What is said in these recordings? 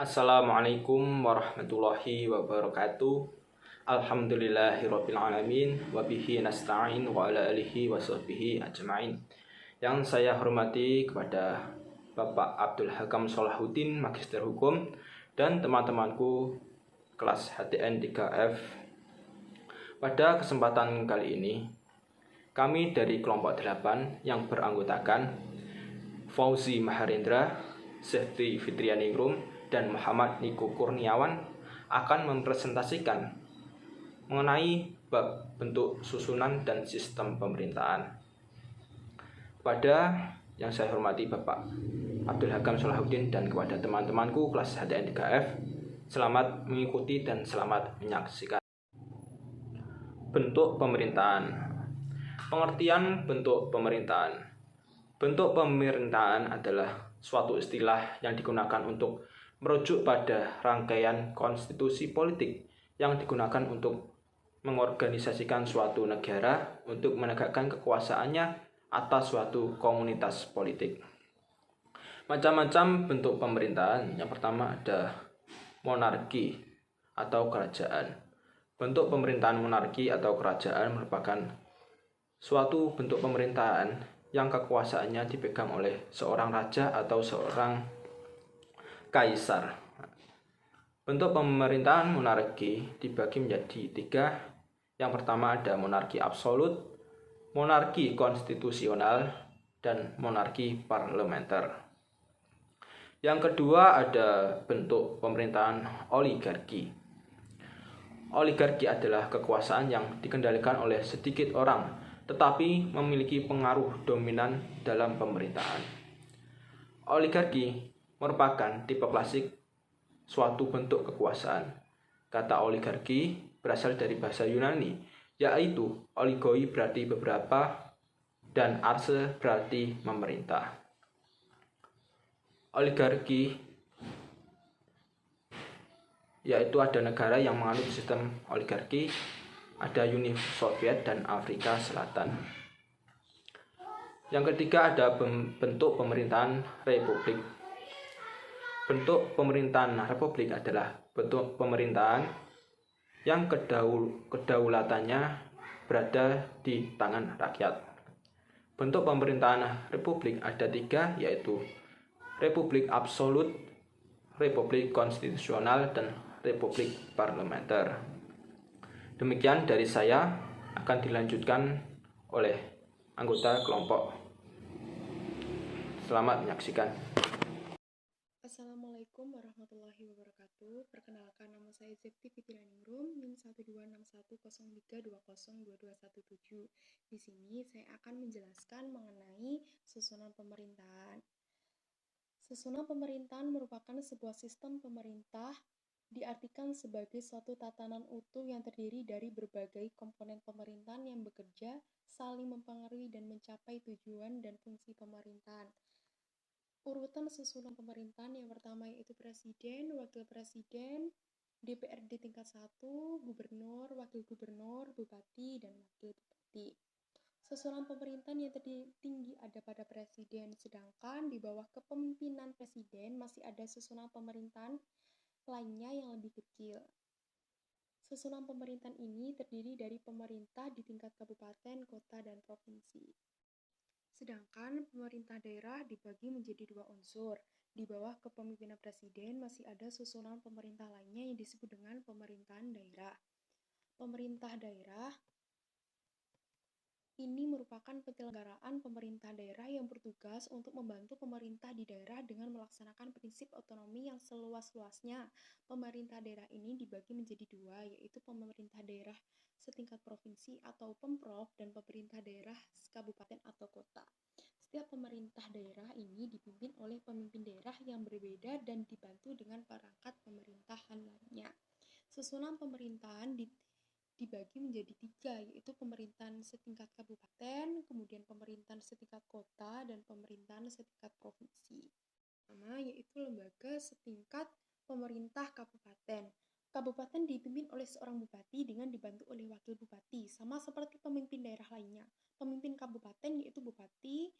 Assalamualaikum warahmatullahi wabarakatuh. Alhamdulillahirabbil alamin wa bihi nasta'in wa ala alihi wa sahbihi ajmain. Yang saya hormati kepada Bapak Abdul Hakam Sholahuddin, Magister Hukum, dan teman-temanku kelas HTN 3F. Pada kesempatan kali ini, kami dari kelompok 8 yang beranggotakan Fauzi Maharendra, Sefti Fitrianingrum, dan Muhammad Niko Kurniawan akan mempresentasikan mengenai bab bentuk susunan dan sistem pemerintahan. Kepada yang saya hormati Bapak Abdul Hakam Sholahuddin dan kepada teman-temanku kelas HTN 3F, selamat mengikuti dan selamat menyaksikan. Bentuk pemerintahan. Pengertian bentuk pemerintahan. Bentuk pemerintahan adalah suatu istilah yang digunakan untuk merujuk pada rangkaian konstitusi politik yang digunakan untuk mengorganisasikan suatu negara untuk menegakkan kekuasaannya atas suatu komunitas politik. Macam-macam bentuk pemerintahan. Yang pertama ada monarki atau kerajaan. Bentuk pemerintahan monarki atau kerajaan merupakan suatu bentuk pemerintahan yang kekuasaannya dipegang oleh seorang raja atau seorang kaisar. Bentuk pemerintahan monarki dibagi menjadi 3. Yang pertama ada monarki absolut, monarki konstitusional, dan monarki parlementer. Yang kedua ada bentuk pemerintahan oligarki. Oligarki adalah kekuasaan yang dikendalikan oleh sedikit orang, tetapi memiliki pengaruh dominan dalam pemerintahan. Oligarki merupakan tipe klasik suatu bentuk kekuasaan. Kata oligarki berasal dari bahasa Yunani, yaitu oligoi berarti beberapa dan arse berarti memerintah. Oligarki yaitu ada negara yang menganut sistem oligarki, ada Uni Soviet dan Afrika Selatan. Yang ketiga ada bentuk pemerintahan republik. Bentuk pemerintahan republik adalah bentuk pemerintahan yang kedaulatannya berada di tangan rakyat. Bentuk pemerintahan republik ada 3, yaitu republik absolut, republik konstitusional, dan republik parlementer. Demikian dari saya, akan dilanjutkan oleh anggota kelompok. Selamat menyaksikan. Assalamualaikum warahmatullahi wabarakatuh. Perkenalkan, nama saya Sefti Fitrianingrum, NIM 12610320217. Di sini saya akan menjelaskan mengenai susunan pemerintahan. Susunan pemerintahan merupakan sebuah sistem pemerintah, diartikan sebagai suatu tatanan utuh yang terdiri dari berbagai komponen pemerintahan yang bekerja, saling mempengaruhi dan mencapai tujuan dan fungsi pemerintahan. Urutan susunan pemerintahan yang pertama yaitu presiden, wakil presiden, DPRD tingkat 1, gubernur, wakil gubernur, bupati, dan wakil bupati. Susunan pemerintahan yang tertinggi ada pada presiden, sedangkan di bawah kepemimpinan presiden masih ada susunan pemerintahan lainnya yang lebih kecil. Susunan pemerintahan ini terdiri dari pemerintah di tingkat kabupaten, kota, dan provinsi. Sedangkan pemerintah daerah dibagi menjadi 2 unsur. Di bawah kepemimpinan presiden masih ada susunan pemerintah lainnya yang disebut dengan pemerintahan daerah. Pemerintah daerah ini merupakan penyelenggaraan pemerintah daerah yang bertugas untuk membantu pemerintah di daerah dengan melaksanakan prinsip otonomi yang seluas-luasnya. Pemerintah daerah ini dibagi menjadi 2, yaitu pemerintah daerah setingkat provinsi atau pemprov dan pemerintah daerah kabupaten atau kota. Setiap pemerintah daerah ini dipimpin oleh pemimpin daerah yang berbeda dan dibantu dengan perangkat pemerintahan lainnya. Susunan pemerintahan dibagi menjadi 3, yaitu pemerintahan setingkat kabupaten, kemudian pemerintahan setingkat kota, dan pemerintahan setingkat provinsi. Pertama, yaitu lembaga setingkat pemerintah kabupaten. Kabupaten dipimpin oleh seorang bupati dengan dibantu oleh wakil bupati, sama seperti pemimpin daerah lainnya. Pemimpin kabupaten yaitu bupati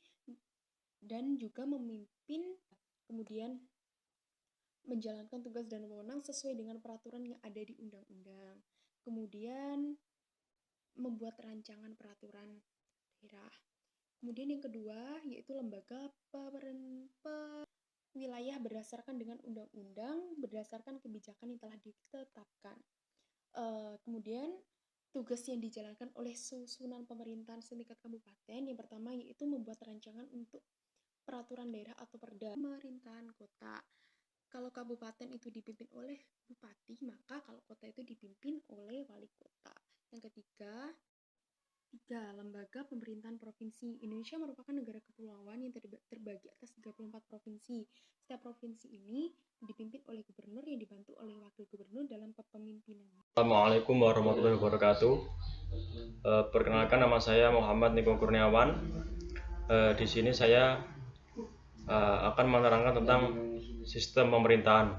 dan juga memimpin. Kemudian menjalankan tugas dan wewenang sesuai dengan peraturan yang ada di undang-undang. Kemudian membuat rancangan peraturan daerah. Kemudian yang kedua yaitu lembaga wilayah berdasarkan dengan undang-undang, berdasarkan kebijakan yang telah ditetapkan. Kemudian tugas yang dijalankan oleh susunan pemerintahan setingkat kabupaten yang pertama yaitu membuat rancangan untuk peraturan daerah atau perda pemerintahan kota. Kalau kabupaten itu dipimpin oleh bupati, maka kalau kota itu dipimpin oleh wali kota. Yang ketiga, lembaga pemerintahan provinsi. Indonesia merupakan negara kepulauan yang terbagi atas 34 provinsi. Setiap provinsi ini dipimpin oleh gubernur yang dibantu oleh wakil gubernur dalam kepemimpinannya. Assalamualaikum warahmatullahi wabarakatuh. Perkenalkan, nama saya Muhammad Niko Kurniawan. Di sini saya akan menerangkan tentang sistem pemerintahan.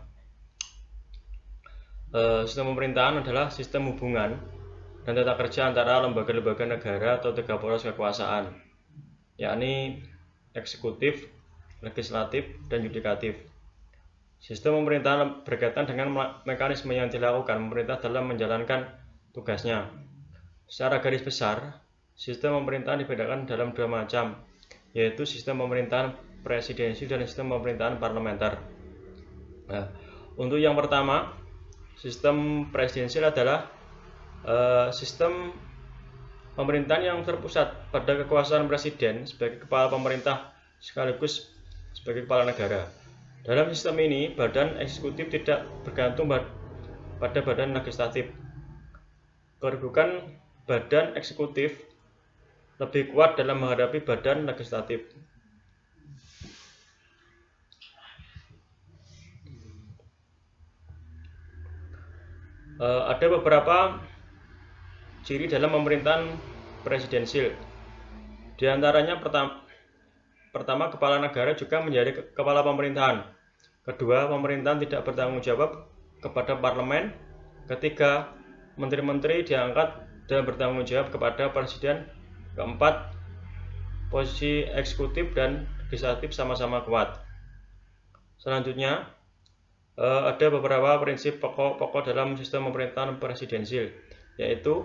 Sistem pemerintahan adalah sistem hubungan dan tata kerja antara lembaga-lembaga negara atau tiga poros kekuasaan, yakni eksekutif, legislatif, dan yudikatif. Sistem pemerintahan berkaitan dengan mekanisme yang dilakukan pemerintah dalam menjalankan tugasnya. Secara garis besar, sistem pemerintahan dibedakan dalam dua macam, yaitu sistem pemerintahan presidensial dan sistem pemerintahan parlementer. Nah, untuk yang pertama, sistem presidensial adalah sistem pemerintahan yang terpusat pada kekuasaan presiden sebagai kepala pemerintah sekaligus sebagai kepala negara. Dalam sistem ini, badan eksekutif tidak bergantung pada badan legislatif. Kedudukan badan eksekutif lebih kuat dalam menghadapi badan legislatif. Ada beberapa ciri dalam pemerintahan presidensial. Di antaranya pertama, kepala negara juga menjadi kepala pemerintahan. Kedua, pemerintahan tidak bertanggung jawab kepada parlemen. Ketiga, menteri-menteri diangkat dan bertanggung jawab kepada presiden. Keempat, posisi eksekutif dan legislatif sama-sama kuat. Selanjutnya, ada beberapa prinsip pokok dalam sistem pemerintahan presidensial, yaitu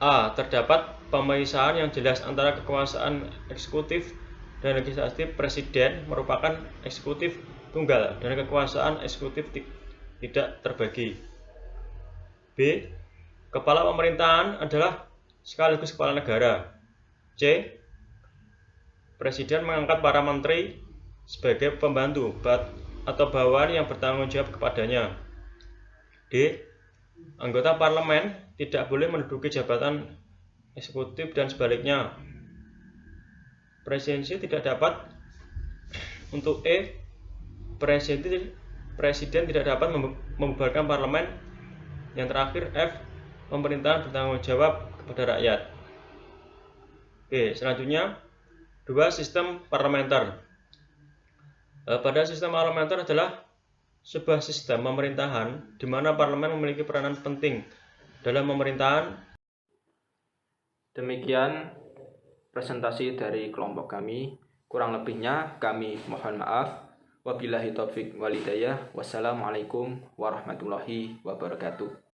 A. Terdapat pemisahan yang jelas antara kekuasaan eksekutif dan legislatif. Presiden merupakan eksekutif tunggal dan kekuasaan eksekutif tidak terbagi. B. Kepala pemerintahan adalah sekaligus kepala negara. C. Presiden mengangkat para menteri sebagai pembantu atau bawahan yang bertanggung jawab kepadanya. D. Anggota parlemen tidak boleh menduduki jabatan eksekutif dan sebaliknya. Presidensi tidak dapat. Untuk E, presiden tidak dapat membubarkan parlemen. Yang terakhir, F, pemerintahan bertanggung jawab kepada rakyat. Oke, selanjutnya 2. Sistem parlementer. Pada sistem parlementer adalah sebuah sistem pemerintahan di mana parlemen memiliki peranan penting dalam pemerintahan. Demikian presentasi dari kelompok kami. Kurang lebihnya kami mohon maaf. Wabillahi taufik walhidayah. Wassalamualaikum warahmatullahi wabarakatuh.